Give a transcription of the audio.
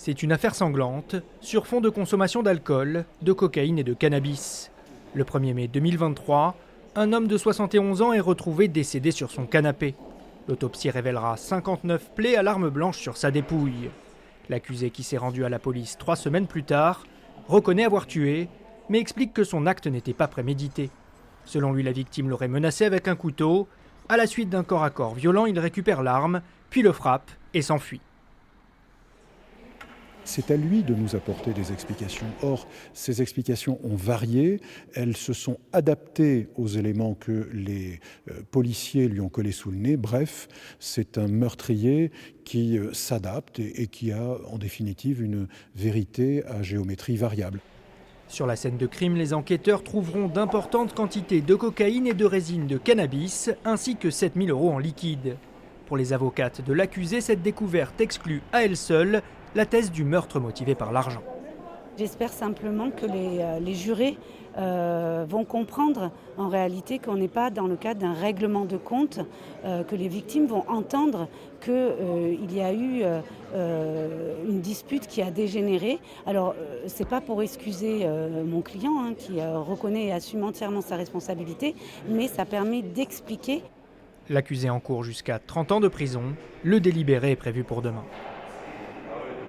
C'est une affaire sanglante, sur fond de consommation d'alcool, de cocaïne et de cannabis. Le 1er mai 2023, un homme de 71 ans est retrouvé décédé sur son canapé. L'autopsie révélera 59 plaies à l'arme blanche sur sa dépouille. L'accusé, qui s'est rendu à la police 3 semaines plus tard, reconnaît avoir tué, mais explique que son acte n'était pas prémédité. Selon lui, la victime l'aurait menacé avec un couteau. À la suite d'un corps à corps violent, il récupère l'arme, puis le frappe et s'enfuit. C'est à lui de nous apporter des explications. Or, ces explications ont varié, elles se sont adaptées aux éléments que les policiers lui ont collés sous le nez. Bref, c'est un meurtrier qui s'adapte et qui a en définitive une vérité à géométrie variable. Sur la scène de crime, les enquêteurs trouveront d'importantes quantités de cocaïne et de résine de cannabis, ainsi que 7 000 € en liquide. Pour les avocates de l'accusé, cette découverte exclut à elle seule la thèse du meurtre motivé par l'argent. J'espère simplement que les jurés vont comprendre en réalité qu'on n'est pas dans le cadre d'un règlement de compte, que les victimes vont entendre qu'il y a eu une dispute qui a dégénéré. Alors, c'est pas pour excuser mon client qui reconnaît et assume entièrement sa responsabilité, mais ça permet d'expliquer. L'accusé encourt jusqu'à 30 ans de prison. Le délibéré est prévu pour demain.